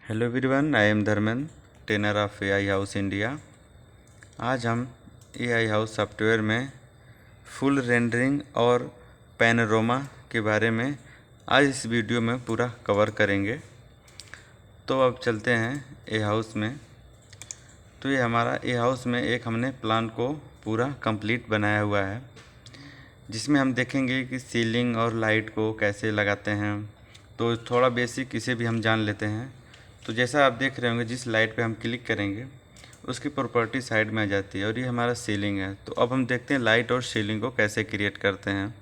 Hello everyone, I am Dharmendra, trainer of AI house India. आज हम AI house software में full rendering और panorama के बारे में आज इस वीडियो में पूरा कवर करेंगे। तो अब चलते हैं ए हाउस में। तो ये हमारा ए हाउस में एक हमने प्लान को पूरा कंप्लीट बनाया हुआ है, जिसमें हम देखेंगे कि सीलिंग और लाइट को कैसे लगाते हैं। तो थोड़ा बेसिक इसे भी हम जान लेते हैं। तो जैसा आप देख रहे होंगे, जिस लाइट पे हम क्लिक करेंगे उसकी प्रॉपर्टी साइड में आ जाती है और ये हमारा सीलिंग है। तो अब हम देखते हैं लाइट और सीलिंग को कैसे क्रिएट करते हैं।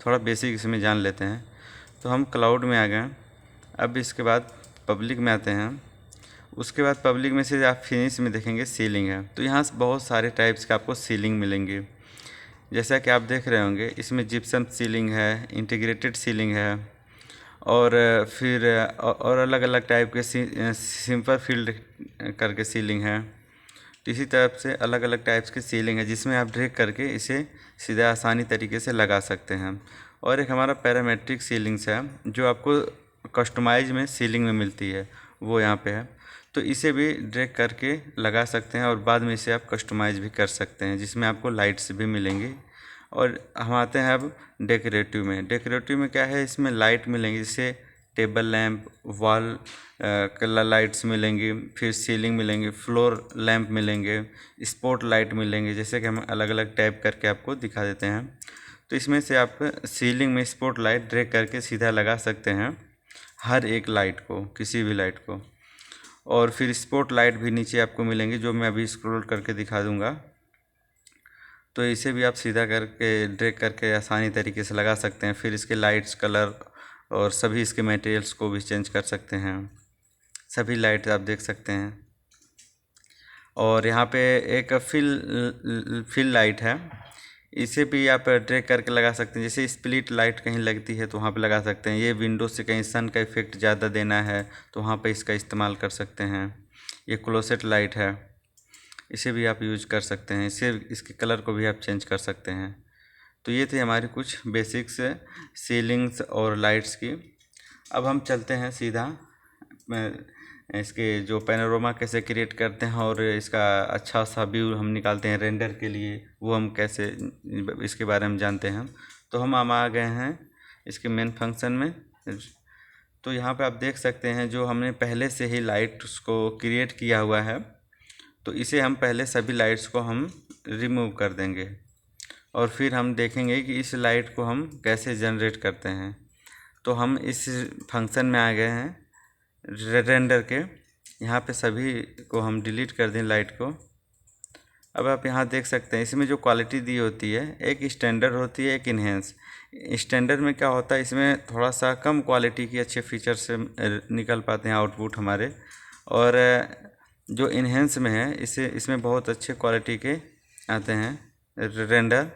थोड़ा बेसिक इसमें जान लेते हैं। तो हम क्लाउड में आ गए। अब इसके बाद पब्लिक में आते हैं। उसके बाद पब्लिक में से आप फिनिश में देखेंगे सीलिंग है। तो यहाँ से बहुत सारे टाइप्स के आपको सीलिंग मिलेंगे। जैसा कि आप देख रहे होंगे, इसमें जिप्सम सीलिंग है, इंटीग्रेटेड सीलिंग है और फिर और अलग अलग टाइप के सिंपल फील्ड करके सीलिंग है। तो इसी तरह से अलग अलग टाइप्स की सीलिंग है, जिसमें आप ड्रैग करके इसे सीधा आसानी तरीके से लगा सकते हैं। और एक हमारा पैरामेट्रिक सीलिंग्स है, जो आपको कस्टमाइज में सीलिंग में मिलती है, वो यहाँ पे है। तो इसे भी ड्रैग करके लगा सकते हैं और बाद में इसे आप कस्टमाइज भी कर सकते हैं, जिसमें आपको लाइट्स भी मिलेंगी। और हम आते हैं अब डेकोरेटिव में। डेकोरेटिव में क्या है, इसमें लाइट मिलेंगी, जैसे table lamp, wall colour lights मिलेंगी, फिर सीलिंग मिलेंगी, फ्लोर लैंप मिलेंगे, स्पॉट लाइट मिलेंगे। जैसे कि हम अलग अलग टाइप करके आपको दिखा देते हैं। तो इसमें से आप सीलिंग में स्पॉट लाइट ड्रैग करके सीधा लगा सकते हैं हर एक लाइट को, किसी भी लाइट को। और फिर स्पॉट लाइट भी नीचे आपको मिलेंगी, जो मैं अभी स्क्रॉल करके दिखा दूंगा। तो इसे भी आप सीधा करके ड्रैग करके आसानी तरीके से लगा सकते हैं। फिर इसके लाइट्स, कलर और सभी इसके मटेरियल्स को भी चेंज कर सकते हैं। सभी लाइट आप देख सकते हैं। और यहाँ पे एक फिल लाइट है, इसे भी आप ड्रैग करके लगा सकते हैं। जैसे स्प्लिट लाइट कहीं लगती है तो वहाँ पे लगा सकते हैं। ये विंडो से कहीं सन का इफेक्ट ज़्यादा देना है तो वहाँ पे इसका इस्तेमाल कर सकते हैं। ये क्लोसेट लाइट है, इसे भी आप यूज कर सकते हैं। इसके कलर को भी आप चेंज कर सकते हैं। तो ये थे हमारी कुछ बेसिक्स सीलिंग्स और लाइट्स की। अब हम चलते हैं सीधा इसके जो पैनोरामा कैसे क्रिएट करते हैं और इसका अच्छा सा व्यू हम निकालते हैं रेंडर के लिए, वो हम कैसे, इसके बारे में जानते हैं। तो हम आ गए हैं इसके मेन फंक्शन में। तो यहाँ पे आप देख सकते हैं, जो हमने पहले से ही लाइट्स को क्रिएट किया हुआ है, तो इसे हम पहले सभी लाइट्स को हम रिमूव कर देंगे और फिर हम देखेंगे कि इस लाइट को हम कैसे जनरेट करते हैं। तो हम इस फंक्शन में आ गए हैं रेंडर के। यहाँ पे सभी को हम डिलीट कर दें लाइट को। अब आप यहाँ देख सकते हैं, इसमें जो क्वालिटी दी होती है, एक स्टैंडर्ड होती है, एक इन्हेंस। स्टैंडर्ड में क्या होता है, इसमें थोड़ा सा कम क्वालिटी की अच्छे फीचर से निकल पाते हैं आउटपुट हमारे। और जो इन्हेंस में है, इसमें बहुत अच्छे क्वालिटी के आते हैं रेंडर।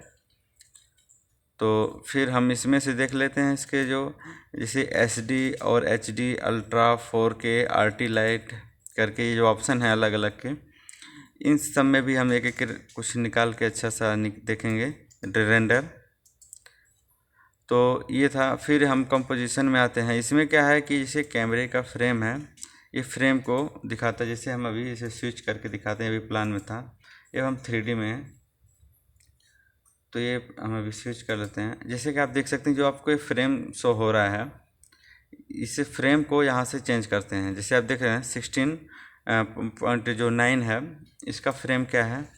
तो फिर हम इसमें से देख लेते हैं इसके जो, जैसे SD और HD, ultra, 4K, RT light करके ये जो ऑप्शन है अलग अलग के, इन सब में भी हम एक एक कुछ निकाल के अच्छा सा देखेंगे रेंडर। तो ये था। फिर हम कंपोजिशन में आते हैं। इसमें क्या है कि जैसे कैमरे का फ्रेम है, ये फ्रेम को दिखाता है। जैसे हम अभी इसे स्विच करके दिखाते हैं, अभी प्लान में था, ये हम 3D में है। तो ये हम अभी स्विच कर लेते हैं। जैसे कि आप देख सकते हैं, जो आपको ये फ्रेम शो हो रहा है, इस फ्रेम को यहाँ से चेंज करते हैं। जैसे आप देख रहे हैं 16.9 है इसका फ्रेम क्या है,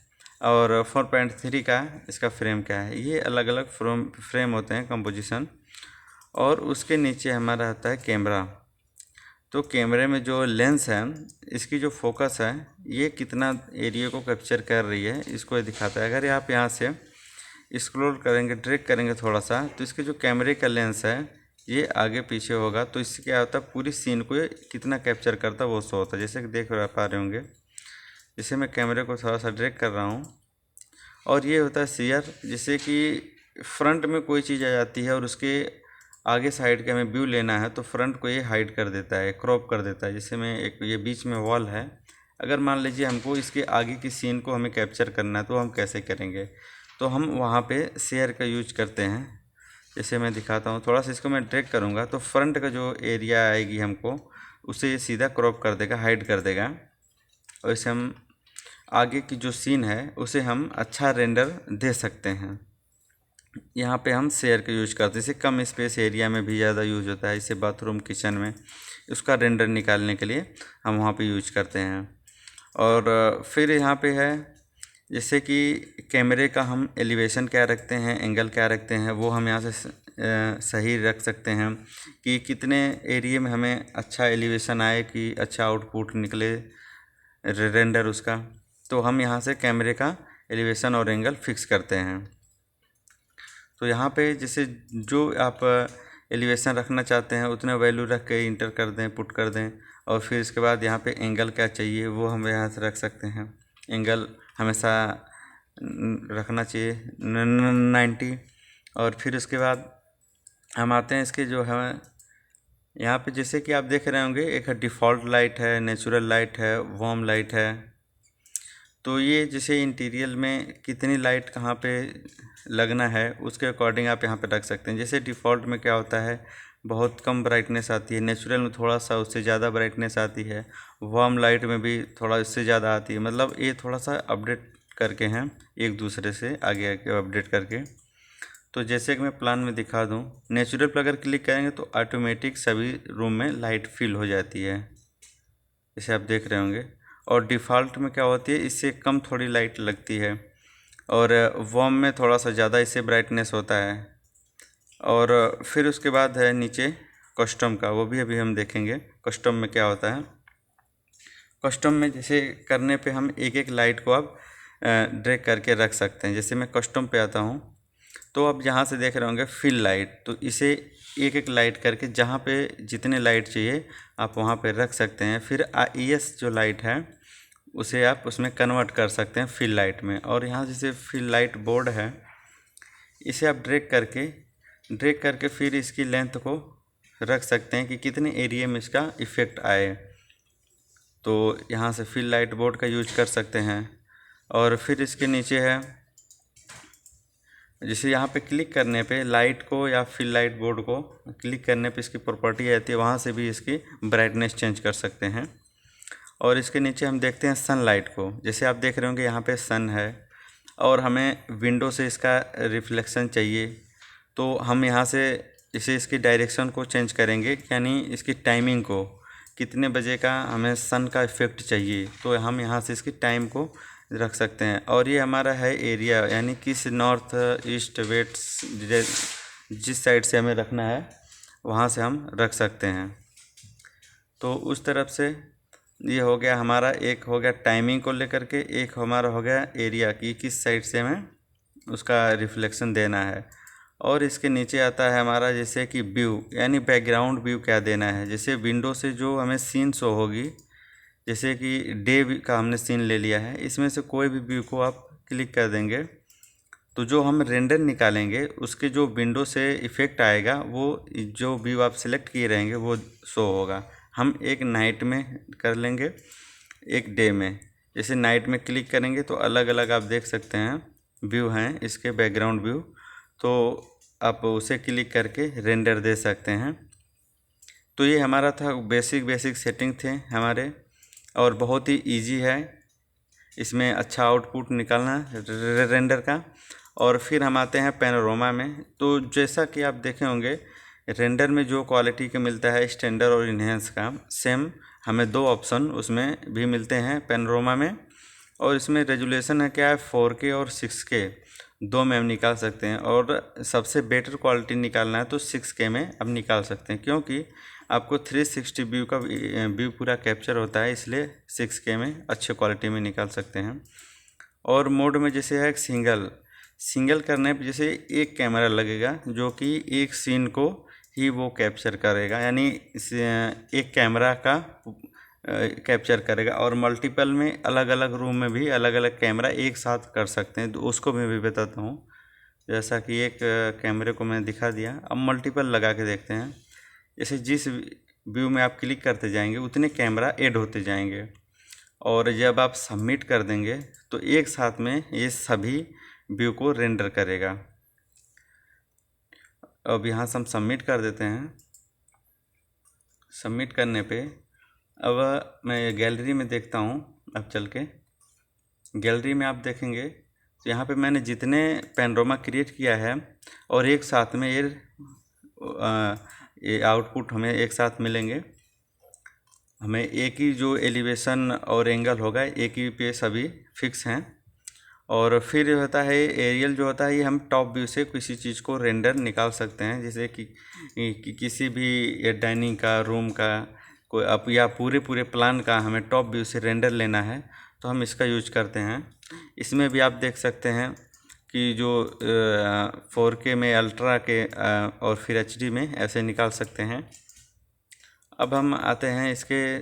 और 4.3 का इसका फ्रेम क्या है। ये अलग अलग फ्रेम होते हैं कंपोजिशन। और उसके नीचे हमारा आता है कैमरा। तो कैमरे में जो लेंस है, इसकी जो फोकस है, ये कितना एरिया को कैप्चर कर रही है, इसको ये दिखाता है। अगर आप यहाँ से स्क्रॉल करेंगे, ड्रैग करेंगे थोड़ा सा, तो इसके जो कैमरे का लेंस है, ये आगे पीछे होगा। तो इससे क्या होता है, पूरी सीन को ये कितना कैप्चर करता है वो शो होता है। जैसे कि देख पा रहे होंगे, जैसे मैं कैमरे को थोड़ा सा ड्रैग कर रहा हूँ, और ये होता है शेयर। जैसे कि फ्रंट में कोई चीज़ आ जाती है और उसके आगे साइड का हमें व्यू लेना है, तो फ्रंट को ये हाइड कर देता है, क्रॉप कर देता है। जैसे मैं एक, ये बीच में वॉल है, अगर मान लीजिए हमको इसके आगे की सीन को हमें कैप्चर करना है, तो हम कैसे करेंगे। तो हम वहाँ पे शेयर का यूज करते हैं। जैसे मैं दिखाता हूँ, थोड़ा सा इसको मैं ड्रैग करूँगा तो फ्रंट का जो एरिया आएगी हमको, उसे ये सीधा क्रॉप कर देगा, हाइड कर देगा। और इसे हम आगे की जो सीन है उसे हम अच्छा रेंडर दे सकते हैं। यहाँ पे हम शेयर का यूज करते हैं, इसे कम स्पेस एरिया में भी ज़्यादा यूज होता है, इसे बाथरूम किचन में उसका रेंडर निकालने के लिए हम वहाँ पे यूज करते हैं। और फिर यहाँ पे है जैसे कि कैमरे का हम एलिवेशन क्या रखते हैं, एंगल क्या रखते हैं, वो हम यहाँ से सही रख सकते हैं कि कितने एरिया में हमें अच्छा एलिवेशन आए कि अच्छा आउटपुट निकले रेंडर उसका। तो हम यहाँ से कैमरे का एलिवेशन और एंगल फिक्स करते हैं। तो यहाँ पे जैसे जो आप एलिवेशन रखना चाहते हैं उतने वैल्यू रख के इंटर कर दें, पुट कर दें। और फिर इसके बाद यहाँ पे एंगल क्या चाहिए वो हम यहाँ से रख सकते हैं। एंगल हमेशा रखना चाहिए 90। और फिर उसके बाद हम आते हैं इसके जो है यहाँ पे, जैसे कि आप देख रहे होंगे एक डिफ़ॉल्ट लाइट है, नेचुरल लाइट है, वार्म लाइट है। तो ये जैसे इंटीरियर में कितनी लाइट कहाँ पे लगना है उसके अकॉर्डिंग आप यहाँ पे रख सकते हैं। जैसे डिफ़ॉल्ट में क्या होता है, बहुत कम ब्राइटनेस आती है, नेचुरल में थोड़ा सा उससे ज़्यादा ब्राइटनेस आती है, वार्म लाइट में भी थोड़ा इससे ज़्यादा आती है। मतलब ये थोड़ा सा अपडेट करके हैं एक दूसरे से आगे आगे अपडेट करके। तो जैसे कि मैं प्लान में दिखा दूँ, नेचुरल पर अगर क्लिक करेंगे तो ऑटोमेटिक सभी रूम में लाइट फिल हो जाती है, इसे आप देख रहे होंगे। और डिफ़ॉल्ट में क्या होती है, इससे कम थोड़ी लाइट लगती है। और वार्म में थोड़ा सा ज़्यादा इससे ब्राइटनेस होता है। और फिर उसके बाद है नीचे कस्टम का, वो भी अभी हम देखेंगे कस्टम में क्या होता है। कस्टम में जैसे करने पे हम एक एक लाइट को अब ड्रैग करके रख सकते हैं। जैसे मैं कस्टम पे आता हूँ तो अब यहाँ से देख रहे होंगे फिल लाइट, तो इसे एक एक लाइट करके जहाँ पे जितने लाइट चाहिए आप वहाँ पे रख सकते हैं। फिर IES जो लाइट है उसे आप उसमें कन्वर्ट कर सकते हैं फिल लाइट में। और यहाँ जैसे फिल लाइट बोर्ड है, इसे आप ड्रैग करके फिर इसकी लेंथ को रख सकते हैं कि कितने एरिया में इसका इफ़ेक्ट आए। तो यहाँ से फिल लाइट बोर्ड का यूज कर सकते हैं। और फिर इसके नीचे है, जैसे यहाँ पे क्लिक करने पे लाइट को या फिल लाइट बोर्ड को क्लिक करने पे इसकी प्रॉपर्टी आती है, वहाँ से भी इसकी ब्राइटनेस चेंज कर सकते हैं। और इसके नीचे हम देखते हैं सन लाइट को। जैसे आप देख रहे होंगे यहाँ पे सन है और हमें विंडो से इसका रिफ्लेक्शन चाहिए, तो हम यहाँ से इसे इसकी डायरेक्शन को चेंज करेंगे, यानी इसकी टाइमिंग को, कितने बजे का हमें सन का इफ़ेक्ट चाहिए, तो हम यहाँ से इसकी टाइम को रख सकते हैं। और ये हमारा है एरिया, यानी किस नॉर्थ ईस्ट वेस्ट जिस साइड से हमें रखना है वहाँ से हम रख सकते हैं। तो उस तरफ से ये हो गया हमारा, एक हो गया टाइमिंग को लेकर के, एक हमारा हो गया एरिया की किस साइड से हमें उसका रिफ्लेक्शन देना है। और इसके नीचे आता है हमारा जैसे कि व्यू, यानी बैकग्राउंड व्यू क्या देना है। जैसे विंडो से जो हमें सीन शो होगी, जैसे कि डे का हमने सीन ले लिया है, इसमें से कोई भी व्यू को आप क्लिक कर देंगे तो जो हम रेंडर निकालेंगे उसके जो विंडो से इफ़ेक्ट आएगा वो जो व्यू आप सिलेक्ट किए रहेंगे वो शो होगा। हम एक नाइट में कर लेंगे, एक डे में। जैसे नाइट में क्लिक करेंगे तो अलग अलग आप देख सकते हैं व्यू हैं इसके, बैकग्राउंड व्यू, तो आप उसे क्लिक करके रेंडर दे सकते हैं। तो ये हमारा था बेसिक सेटिंग थे हमारे, और बहुत ही इजी है इसमें अच्छा आउटपुट निकालना रेंडर का। और फिर हम आते हैं पैनोरामा में। तो जैसा कि आप देखे होंगे रेंडर में जो क्वालिटी का मिलता है स्टैंडर्ड और इन्हेंस का, सेम हमें दो ऑप्शन उसमें भी मिलते हैं पैनोरामा में। और इसमें रेजुलेशन है क्या है 4K और 6K, दो में हम निकाल सकते हैं। और सबसे बेटर क्वालिटी निकालना है तो 6K में अब निकाल सकते हैं, क्योंकि आपको 360 व्यू का व्यू पूरा कैप्चर होता है, इसलिए 6K में अच्छे क्वालिटी में निकाल सकते हैं। और मोड में जैसे है सिंगल करने पे जैसे एक कैमरा लगेगा जो कि एक सीन को ही वो कैप्चर करेगा, यानी एक कैमरा का कैप्चर करेगा। और मल्टीपल में अलग अलग रूम में भी अलग अलग कैमरा एक साथ कर सकते हैं, तो उसको मैं भी बताता हूँ। जैसा कि एक कैमरे को मैंने दिखा दिया, अब मल्टीपल लगा के देखते हैं। जैसे जिस व्यू में आप क्लिक करते जाएंगे उतने कैमरा ऐड होते जाएंगे, और जब आप सबमिट कर देंगे तो एक साथ में ये सभी व्यू को रेंडर करेगा। अब यहाँ से हम सबमिट कर देते हैं। सबमिट करने पे अब मैं गैलरी में देखता हूँ। अब चल के गैलरी में आप देखेंगे तो यहाँ पे मैंने जितने पैनोरामा क्रिएट किया है और एक साथ में ये आउटपुट हमें एक साथ मिलेंगे। हमें एक ही जो एलिवेशन और एंगल होगा एक ही पे सभी फिक्स हैं। और फिर होता है एरियल जो होता है ये हम टॉप व्यू से किसी चीज़ को रेंडर निकाल सकते हैं, जैसे कि किसी भी डाइनिंग का रूम का कोई अब या पूरे प्लान का हमें टॉप व्यू से रेंडर लेना है तो हम इसका यूज करते हैं। इसमें भी आप देख सकते हैं कि जो 4K में अल्ट्रा के और फिर HD में ऐसे निकाल सकते हैं। अब हम आते हैं इसके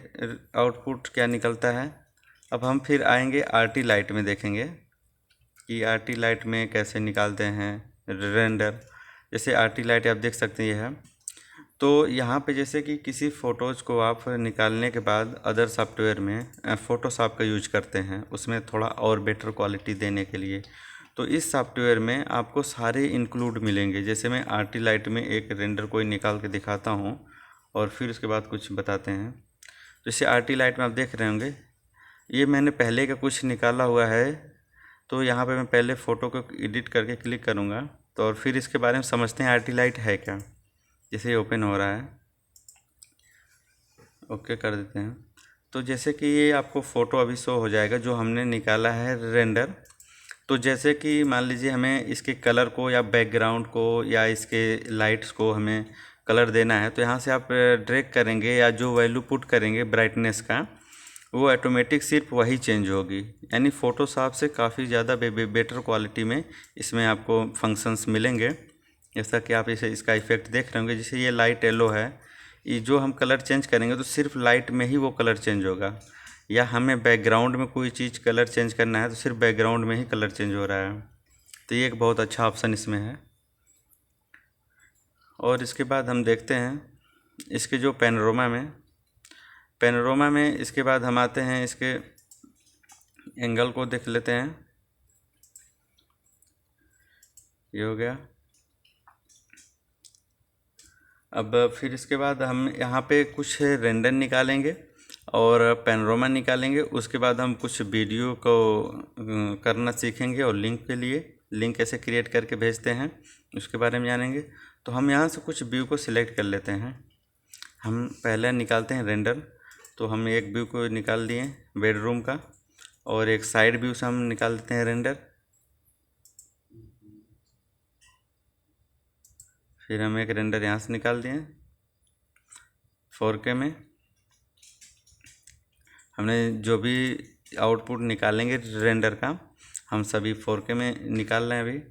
आउटपुट क्या निकलता है। अब हम फिर आएंगे RT लाइट में देखेंगे कि RT लाइट में कैसे निकालते हैं रेंडर। जैसे RT लाइट आप देख सकते हैं ये है। तो यहाँ पे जैसे कि किसी फ़ोटोज़ को आप निकालने के बाद अदर सॉफ्टवेयर में फ़ोटोशॉप का यूज करते हैं उसमें थोड़ा और बेटर क्वालिटी देने के लिए, तो इस सॉफ्टवेयर में आपको सारे इंक्लूड मिलेंगे। जैसे मैं RT लाइट में एक रेंडर कोई निकाल के दिखाता हूँ और फिर उसके बाद कुछ बताते हैं। जैसे RT लाइट में आप देख रहे होंगे ये मैंने पहले का कुछ निकाला हुआ है। तो यहाँ पे मैं पहले फ़ोटो को एडिट करके क्लिक करूँगा तो और फिर इसके बारे में समझते हैं RT लाइट है क्या। जैसे ये ओपन हो रहा है, ओके कर देते हैं। तो जैसे कि ये आपको फ़ोटो अभी शो हो जाएगा जो हमने निकाला है रेंडर। तो जैसे कि मान लीजिए हमें इसके कलर को या बैकग्राउंड को या इसके लाइट्स को हमें कलर देना है तो यहाँ से आप ड्रैग करेंगे या जो वैल्यू पुट करेंगे ब्राइटनेस का वो ऑटोमेटिक सिर्फ वही चेंज होगी। यानी फ़ोटोशॉप से काफ़ी ज़्यादा बेटर क्वालिटी में इसमें आपको फंक्शंस मिलेंगे। जैसा कि आप इसे इसका इफेक्ट देख रहे होंगे, जैसे ये लाइट येलो है, ये जो हम कलर चेंज करेंगे तो सिर्फ लाइट में ही वो कलर चेंज होगा। या हमें बैकग्राउंड में कोई चीज़ कलर चेंज करना है तो सिर्फ बैकग्राउंड में ही कलर चेंज हो रहा है। तो ये एक बहुत अच्छा ऑप्शन इसमें है। और इसके बाद हम देखते हैं इसके जो पैनोरामा में इसके बाद हम आते हैं इसके एंगल को देख लेते हैं। ये हो गया। अब फिर इसके बाद हम यहाँ पे कुछ रेंडर निकालेंगे और पैनोरामा निकालेंगे। उसके बाद हम कुछ वीडियो को करना सीखेंगे और लिंक कैसे क्रिएट करके भेजते हैं उसके बारे में जानेंगे। तो हम यहाँ से कुछ व्यू को सिलेक्ट कर लेते हैं। हम पहले निकालते हैं रेंडर। तो हम एक व्यू को निकाल दिए बेडरूम का और एक साइड व्यू से हम निकाल देते हैं रेंडर। फिर हम एक रेंडर यहाँ से निकाल दिए 4K में। हमने जो भी आउटपुट निकालेंगे रेंडर का हम सभी 4K में निकाल रहे हैं अभी।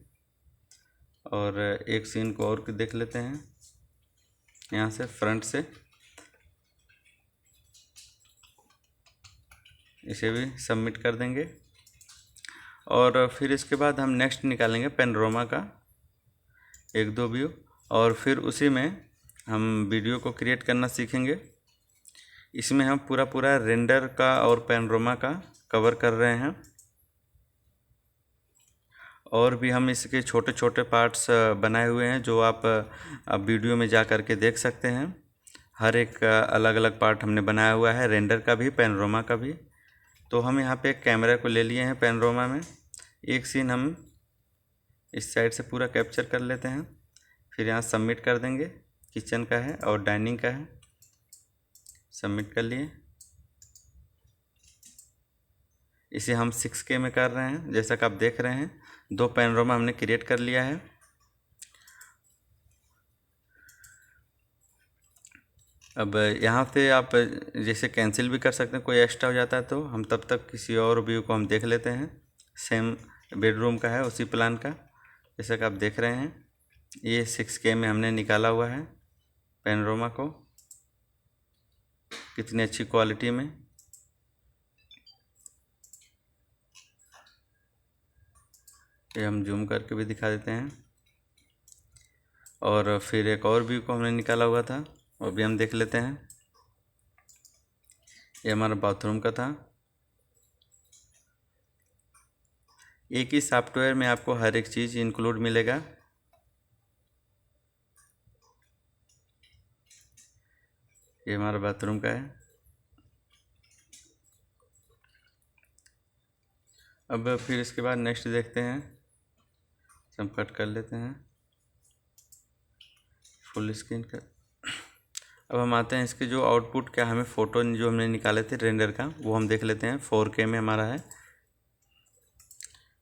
और एक सीन को और देख लेते हैं यहाँ से फ्रंट से, इसे भी सबमिट कर देंगे। और फिर इसके बाद हम नेक्स्ट निकालेंगे पैनोरामा का 1-2 व्यू और फिर उसी में हम वीडियो को क्रिएट करना सीखेंगे। इसमें हम पूरा रेंडर का और पैनोरामा का कवर कर रहे हैं। और भी हम इसके छोटे छोटे पार्ट्स बनाए हुए हैं जो आप वीडियो में जा कर के देख सकते हैं। हर एक अलग अलग पार्ट हमने बनाया हुआ है, रेंडर का भी पैनोरामा का भी। तो हम यहाँ पे एक कैमरा को ले लिए हैं पैनोरामा में। एक सीन हम इस साइड से पूरा कैप्चर कर लेते हैं, फिर यहाँ सबमिट कर देंगे। किचन का है और डाइनिंग का है, सबमिट कर लिए। इसे हम 6K में कर रहे हैं। जैसा कि आप देख रहे हैं 2 पैनोरामा हमने क्रिएट कर लिया है। अब यहाँ से आप जैसे कैंसिल भी कर सकते हैं, कोई एक्स्ट्रा हो जाता है तो हम तब तक किसी और व्यू को हम देख लेते हैं। सेम बेडरूम का है उसी प्लान का, जैसा कि आप देख रहे हैं। ये 6K में हमने निकाला हुआ है पैनोरामा को, कितनी अच्छी क्वालिटी में। ये हम जूम करके भी दिखा देते हैं। और फिर एक और व्यू को हमने निकाला हुआ था वो भी हम देख लेते हैं। ये हमारा बाथरूम का था। एक ही सॉफ्टवेयर में आपको हर एक चीज़ इंक्लूड मिलेगा। ये हमारा बाथरूम का है। अब फिर इसके बाद नेक्स्ट देखते हैं, हम कट कर लेते हैं फुल स्क्रीन का। अब हम आते हैं इसके जो आउटपुट, क्या हमें फ़ोटो जो हमने निकाले थे रेंडर का वो हम देख लेते हैं। 4K में हमारा है,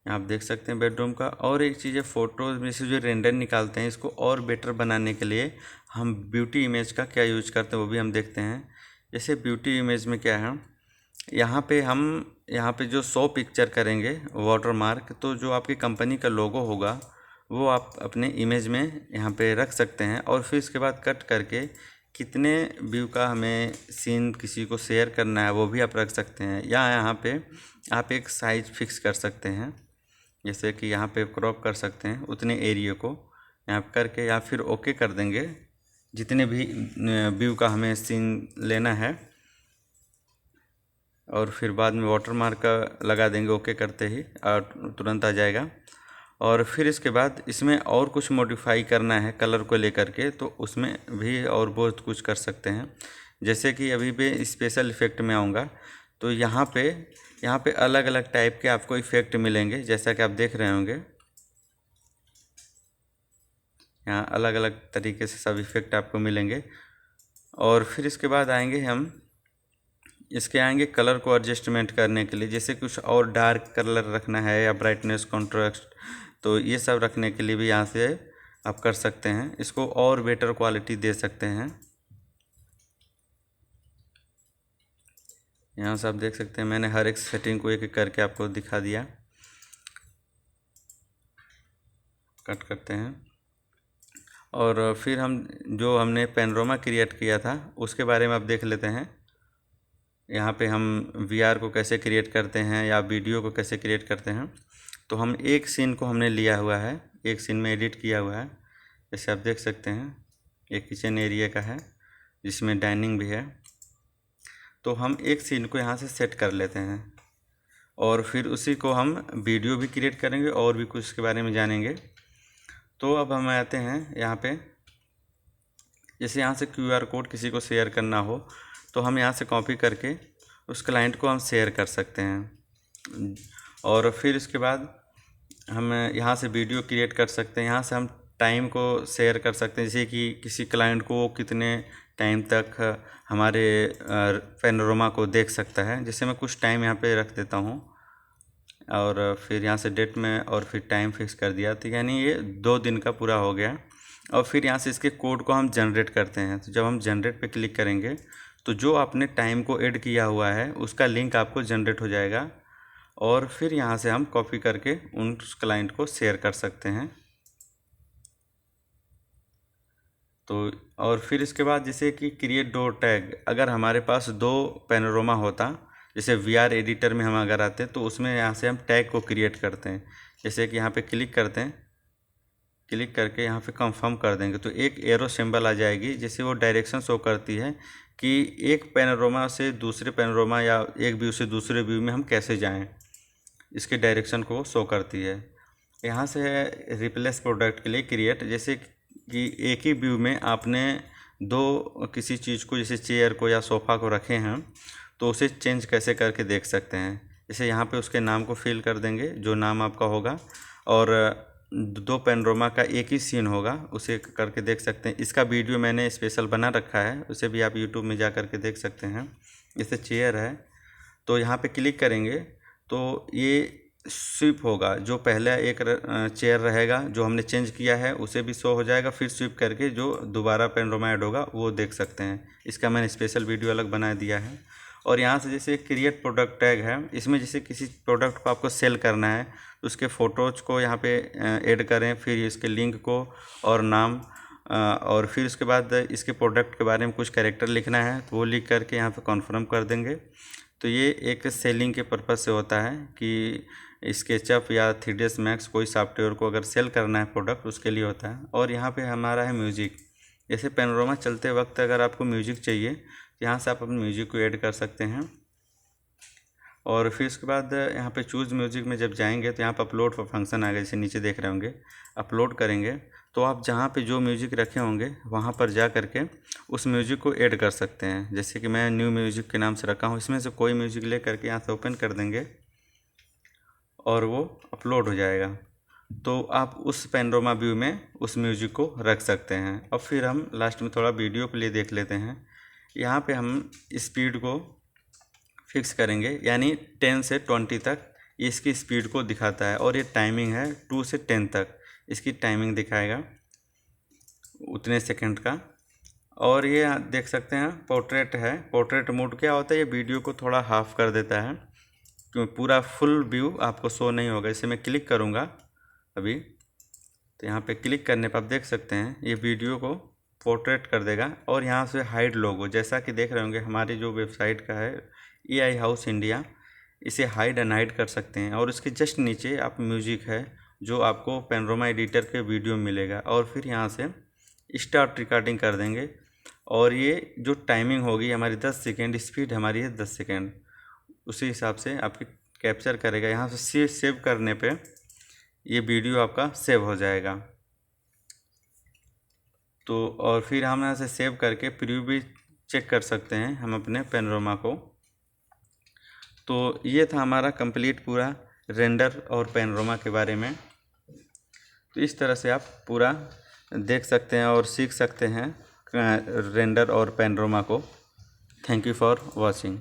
आप देख सकते हैं बेडरूम का। और एक चीज़ है, फ़ोटोज़ में से जो रेंडर निकालते हैं इसको और बेटर बनाने के लिए हम ब्यूटी इमेज का क्या यूज करते हैं वो भी हम देखते हैं। जैसे ब्यूटी इमेज में क्या है, यहाँ पे जो 100 पिक्चर करेंगे वाटरमार्क, तो जो आपकी कंपनी का लोगो होगा वो आप अपने इमेज में यहाँ पे रख सकते हैं। और फिर इसके बाद कट करके कितने व्यू का हमें सीन किसी को शेयर करना है वो भी आप रख सकते हैं। या यहाँ पे आप एक साइज फिक्स कर सकते हैं, जैसे कि यहाँ पे क्रॉप कर सकते हैं उतने एरिया को यहाँ पे करके, या फिर ओके कर देंगे जितने भी व्यू का हमें सीन लेना है। और फिर बाद में वाटरमार्क का लगा देंगे ओके करते ही, और तुरंत आ जाएगा। और फिर इसके बाद इसमें और कुछ मॉडिफाई करना है कलर को लेकर के, तो उसमें भी और बहुत कुछ कर सकते हैं। जैसे कि अभी भी स्पेशल इफ़ेक्ट में आऊँगा, तो यहाँ पे अलग अलग टाइप के आपको इफ़ेक्ट मिलेंगे, जैसा कि आप देख रहे होंगे। यहाँ अलग अलग तरीके से सब इफ़ेक्ट आपको मिलेंगे। और फिर इसके बाद आएंगे हम आएंगे कलर को एडजस्टमेंट करने के लिए, जैसे कुछ और डार्क कलर रखना है या ब्राइटनेस कॉन्ट्रास्ट, तो ये सब रखने के लिए भी यहाँ से आप कर सकते हैं, इसको और बेटर क्वालिटी दे सकते हैं। यहाँ से आप देख सकते हैं मैंने हर एक सेटिंग को एक एक करके आपको दिखा दिया। कट करते हैं और फिर हमने पैनोरामा क्रिएट किया था उसके बारे में आप देख लेते हैं। यहाँ पे हम VR को कैसे क्रिएट करते हैं या वीडियो को कैसे क्रिएट करते हैं। तो हम एक सीन को हमने लिया हुआ है, एक सीन में एडिट किया हुआ है, जैसे आप देख सकते हैं एक किचन एरिया का है जिसमें डाइनिंग भी है। तो हम एक सीन को यहाँ से सेट कर लेते हैं और फिर उसी को हम वीडियो भी क्रिएट करेंगे और भी कुछ इसके बारे में जानेंगे। तो अब हम आते हैं यहाँ पे, जैसे यहाँ से QR कोड किसी को शेयर करना हो तो हम यहाँ से कॉपी करके उस क्लाइंट को हम शेयर कर सकते हैं। और फिर इसके बाद हम यहाँ से वीडियो क्रिएट कर सकते हैं, यहाँ से हम टाइम को शेयर कर सकते हैं, जैसे कि किसी क्लाइंट को कितने टाइम तक हमारे पैनोरामा को देख सकता है। जैसे मैं कुछ टाइम यहाँ पे रख देता हूँ और फिर यहाँ से डेट में और फिर टाइम फिक्स कर दिया, तो यानी ये 2 दिन का पूरा हो गया। और फिर यहाँ से इसके कोड को हम जनरेट करते हैं। तो जब हम जनरेट पे क्लिक करेंगे तो जो आपने टाइम को ऐड किया हुआ है उसका लिंक आपको जनरेट हो जाएगा और फिर यहाँ से हम कॉपी करके उस क्लाइंट को शेयर कर सकते हैं। तो और फिर इसके बाद जैसे कि क्रिएट 2 टैग, अगर हमारे पास 2 पैनोरामा होता, जैसे VR एडिटर में हम अगर आते तो उसमें यहाँ से हम टैग को क्रिएट करते हैं। जैसे कि यहाँ पे क्लिक करते हैं, क्लिक करके यहाँ पे कंफर्म कर देंगे तो एक एरो सिंबल आ जाएगी, जिससे वो डायरेक्शन शो करती है कि एक पैनोरामा से दूसरे पैनोरामा या एक व्यू से दूसरे व्यू में हम कैसे जाएं, इसके डायरेक्शन को शो करती है। यहाँ से है रिप्लेस प्रोडक्ट के लिए क्रिएट, जैसे कि एक ही व्यू में आपने 2 किसी चीज़ को, जैसे चेयर को या सोफ़ा को रखे हैं, तो उसे चेंज कैसे करके देख सकते हैं। जैसे यहाँ पे उसके नाम को फिल कर देंगे जो नाम आपका होगा, और 2 पैनोरामा का एक ही सीन होगा, उसे करके देख सकते हैं। इसका वीडियो मैंने स्पेशल बना रखा है, उसे भी आप यूट्यूब में जा कर के देख सकते हैं। जैसे चेयर है तो यहाँ पे क्लिक करेंगे तो ये स्विप होगा, जो पहले एक चेयर रहेगा जो हमने चेंज किया है उसे भी शो हो जाएगा, फिर स्विप करके जो दोबारा पैनोरामा ऐड होगा वो देख सकते हैं। इसका मैंने स्पेशल वीडियो अलग बना दिया है। और यहाँ से जैसे क्रिएट प्रोडक्ट टैग है, इसमें जैसे किसी प्रोडक्ट को आपको सेल करना है तो उसके फ़ोटोज़ को यहाँ पे ऐड करें, फिर इसके लिंक को और नाम, और फिर उसके बाद इसके प्रोडक्ट के बारे में कुछ कैरेक्टर लिखना है तो वो लिख करके यहाँ पे कॉन्फर्म कर देंगे। तो ये एक सेलिंग के पर्पज़ से होता है कि स्केचअप या 3ds Max कोई सॉफ्टवेयर को अगर सेल करना है प्रोडक्ट, उसके लिए होता है। और यहाँ पे हमारा है म्यूजिक, जैसे पैनोरामा चलते वक्त अगर आपको म्यूजिक चाहिए तो यहाँ से आप अपने म्यूजिक को ऐड कर सकते हैं। और फिर उसके बाद यहाँ पे चूज़ म्यूजिक में जब जाएंगे तो यहाँ पर अपलोड का फंक्शन आएगा, जैसे नीचे देख रहे होंगे। अपलोड करेंगे तो आप जहाँ पे जो म्यूजिक रखे होंगे वहाँ पर जा करके उस म्यूजिक को ऐड कर सकते हैं। जैसे कि मैं न्यू म्यूजिक के नाम से रखा हूँ, इसमें से कोई म्यूजिक ले करके यहाँ से ओपन कर देंगे और वो अपलोड हो जाएगा। तो आप उस पैनोरामा व्यू में उस म्यूजिक को रख सकते हैं। अब फिर हम लास्ट में थोड़ा वीडियो प्ले देख लेते हैं। यहाँ पे हम स्पीड को फिक्स करेंगे, यानी 10 से 20 तक इसकी स्पीड को दिखाता है, और ये टाइमिंग है 2 से 10 तक इसकी टाइमिंग दिखाएगा उतने सेकंड का। और ये देख सकते हैं पोर्ट्रेट है। पोर्ट्रेट मोड क्या होता है, ये वीडियो को थोड़ा हाफ कर देता है, क्योंकि पूरा फुल व्यू आपको शो नहीं होगा। इसे मैं क्लिक करूँगा अभी, तो यहाँ पे क्लिक करने पर आप देख सकते हैं ये वीडियो को पोर्ट्रेट कर देगा। और यहाँ से हाइड लोगो, जैसा कि देख रहे होंगे हमारी जो वेबसाइट का है AI हाउस इंडिया, इसे हाइड एंड हाइड कर सकते हैं। और इसके जस्ट नीचे आप म्यूजिक है जो आपको पैनोरामा एडिटर के वीडियो मिलेगा, और फिर यहाँ से स्टार्ट रिकॉर्डिंग कर देंगे। और ये जो टाइमिंग होगी हमारी 10 सेकेंड, स्पीड हमारी है 10 सेकेंड, उसी हिसाब से आपकी कैप्चर करेगा। यहाँ से सेव करने पे ये वीडियो आपका सेव हो जाएगा। तो और फिर हम यहाँ से सेव करके प्रीव्यू भी चेक कर सकते हैं हम अपने पैनोरामा को। तो ये था हमारा कंप्लीट पूरा रेंडर और पैनोरामा के बारे में। तो इस तरह से आप पूरा देख सकते हैं और सीख सकते हैं रेंडर और पैनोरामा को। Thank you for watching.